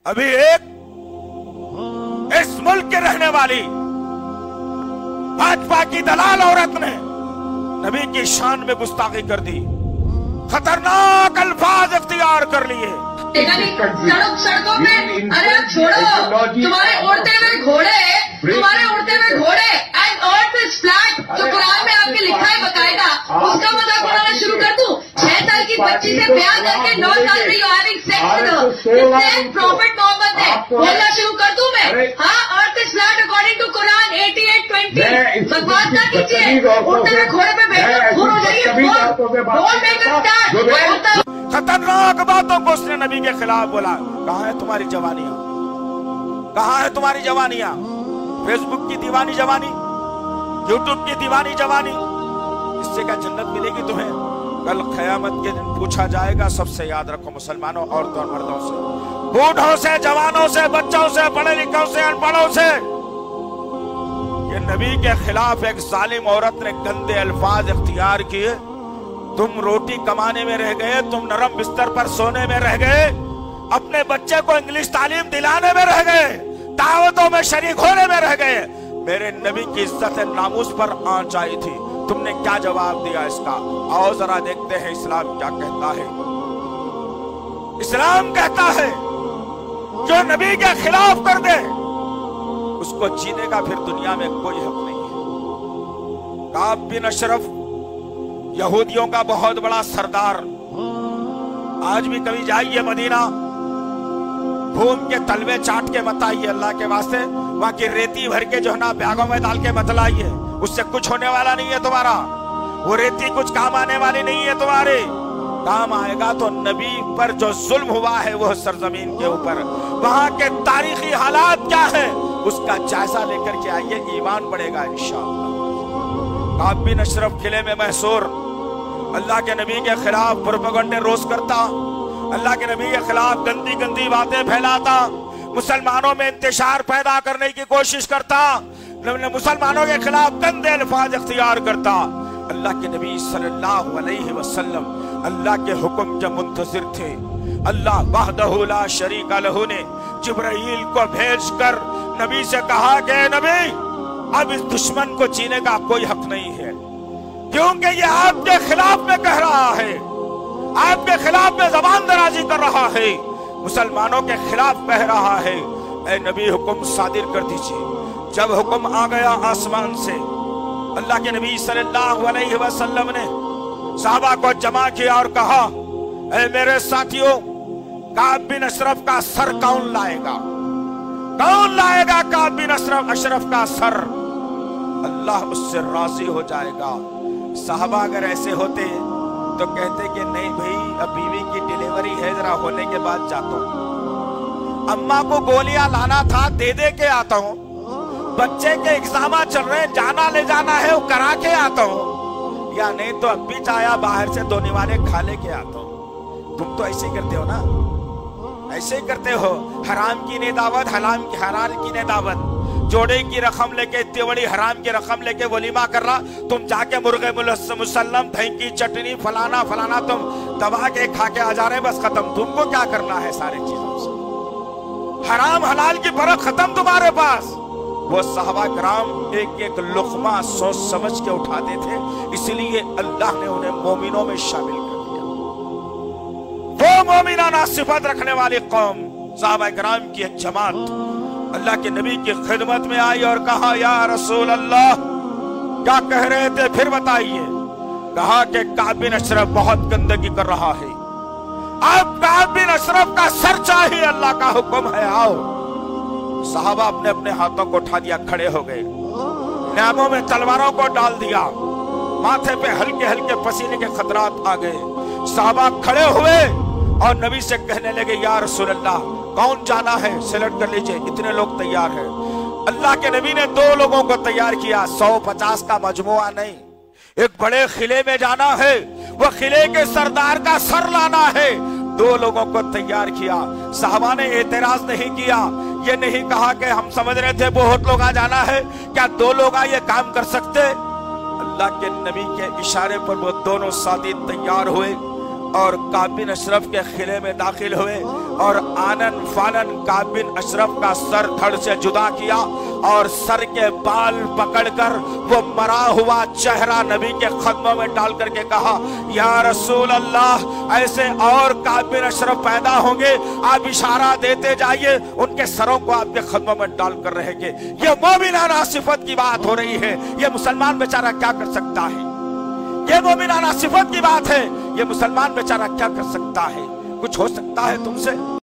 अभी एक इस मुल्क के रहने वाली भाजपा की दलाल औरत ने नबी की शान में गुस्ताखी कर दी, खतरनाक अल्फाज इख्तियार कर लिए। सड़कों पे अरे छोड़ो, तुम्हारे उड़ते हुए घोड़े एंड अर्थ इज फ्लैट जो कुरान में आपके लिखा है बकायदा, उसका मजाक उड़ाना शुरू कर दूं? 6 साल की बच्ची से ब्याह करके 9 साल से you having sex with prophet Muhammad ने बोलना शुरू कर दूं मैं? हाँ, earth is flat according to Quran 88:20। बकवास ना कीजिए, उड़ते हुए घोड़े पे बैठकर खून हो जाइए। खतरनाक बातों को उसने नबी के खिलाफ बोला। कहाँ है तुम्हारी जवानियां? कहाँ है तुम्हारी जवानियां? फेसबुक की दीवानी जवानी, यूट्यूब की दीवानी जवानी, इससे क्या जन्नत मिलेगी तुम्हें? कल क़यामत के दिन पूछा जाएगा सबसे, याद रखो मुसलमानों, औरतों और मर्दों से, बूढ़ों से, जवानों से, बच्चों से, पढ़े लिखों से, अनपढ़ों से। ये नबी के खिलाफ एक जालिम औरत ने गंदे अल्फाज इख्तियार किए। तुम रोटी कमाने में रह गए, तुम नरम बिस्तर पर सोने में रह गए, अपने बच्चे को इंग्लिश तालीम दिलाने में रह गए, दावतों में शरीक होने में रह गए। मेरे नबी की इज्जत नामूस पर आंच आई थी, तुमने क्या जवाब दिया इसका? आओ जरा देखते हैं इस्लाम क्या कहता है। इस्लाम कहता है जो नबी के खिलाफ कर दे उसको जीने का फिर दुनिया में कोई हक नहीं है। काब बिन अशरफ यहूदियों का बहुत बड़ा सरदार, आज भी कभी जाइए मदीना, घूम के तलवे चाट के मत आइए अल्लाह के वास्ते, वहां की रेती भर के जो है ना बैगों में डाल के मत लाइए, उससे कुछ होने वाला नहीं है तुम्हारा। वो रेती कुछ काम आने वाली नहीं है तुम्हारे। काम आएगा तो नबी पर जो जुल्म हुआ है वो सरजमीन के ऊपर, वहां के तारीखी हालात क्या है उसका जायजा लेकर के आइए, ईमान बढ़ेगा इंशाअल्लाह। काब बिन अशरफ किले में महसूर अल्लाह के नबी के खिलाफ प्रोपेगेंडे रोज करता, अल्लाह के नबी के खिलाफ गंदी गंदी बातें फैलाता, मुसलमानों में इंतशार पैदा करने की कोशिश करता, मुसलमानों के खिलाफ गंदे अल्फाज इख्तियार करता। अल्लाह के नबी सल्लल्लाहु अलैहि वसल्लम अल्लाह के हुक्म के मुंतजिर थे। अल्लाह वहदहु ला शरीका लहू ने जिब्राइल को भेजकर नबी से कहा कि नबी अब इस दुश्मन को जीने का कोई हक नहीं है, क्योंकि ये आपके खिलाफ में कह रहा है, आपके खिलाफ में जबान दराजी कर रहा है, मुसलमानों के खिलाफ कह रहा है। ऐ नबी हुक्म सादिर कर दीजिए। जब हुक्म आ गया आसमान से, अल्लाह के नबी सल्लल्लाहु अलैहि वसल्लम ने सहाबा को जमा किया और कहा, ऐ मेरे साथियों, काब बिन अशरफ का सर कौन लाएगा? कौन लाएगा काब बिन अशरफ का सर? अल्लाह उससे राजी हो जाएगा। साहबा अगर ऐसे होते तो कहते कि नहीं भाई, अब बीवी की डिलीवरी है, जरा होने के बाद जाता हूँ, अम्मा को गोलियां लाना था, दे दे के आता हूँ, बच्चे के एग्जाम चल रहे हैं, जाना ले जाना है, वो करा के आता हूँ, या नहीं तो अब भी चाया बाहर से 2 निवाले खा ले के आता हूँ। तुम तो ऐसे ही करते हो ना, ऐसे ही करते हो। हराम की ने दावत, हलाल की ने दावत, जोड़े की रकम लेके, इतनी बड़ी हराम की रकम लेके वलीमा कर रहा, तुम जाके मुर्गे मुसल्लम, दही की चटनी, फलाना फलाना तुम दबा के खा के आ जा रहे, बस खत्म। तुमको क्या करना है सारी चीजों से? हराम हलाल की फर्क खत्म तुम्हारे पास। वो सहाबा कराम एक एक लुक़मा सोच समझ के उठाते थे, इसलिए अल्लाह ने उन्हें मोमिनों में शामिल कर दिया। वो मोमिनाना सिफत रखने वाली कौम, सहाबा कराम की एक जमात अल्लाह के नबी की खिदमत में आई और कहा, या रसूल अल्लाह, क्या कह रहे थे फिर बताइए। कहा कि काब बिन अशरफ बहुत गंदगी कर रहा है, अब काब बिन अशरफ का सर चाहिए, अल्लाह का हुक्म है, आओ। सहाबा अपने अपने हाथों को उठा दिया, खड़े हो गए, नामों में तलवारों को डाल दिया, माथे पे हल्के हल्के पसीने के खतरात आ गए। सहाबा खड़े हुए और नबी से कहने लगे, या रसूल अल्लाह, कौन जाना है सिलेक्ट कर लीजिए, इतने लोग तैयार हैं। अल्लाह के नबी ने 2 लोगों को तैयार किया, 150 का मजमुआ नहीं, एक बड़े किले में जाना है, वो किले के सरदार का सर लाना है। 2 लोगों को तैयार किया। साहबा ने एतराज नहीं किया, ये नहीं कहा कि हम समझ रहे थे बहुत लोग आ जाना है, क्या 2 लोग ये काम कर सकते? अल्लाह के नबी के इशारे पर वो दोनों साथी तैयार हुए और काब बिन अशरफ के खिले में दाखिल हुए और आनन फानन काब बिन अशरफ का सर धड़ से जुदा किया और सर के बाल पकड़कर वो मरा हुआ चेहरा नबी के कदमों में डाल करके कहा, या रसूल अल्लाह, ऐसे और काब बिन अशरफ पैदा होंगे, आप इशारा देते जाइए, उनके सरों को आपके कदमों में डाल कर रहेंगे। ये मोमिनाना सिफत की बात हो रही है, ये मुसलमान बेचारा क्या कर सकता है? ये मोमिनाना सिफत की बात है, ये मुसलमान बेचारा क्या कर सकता है? कुछ हो सकता है तुमसे?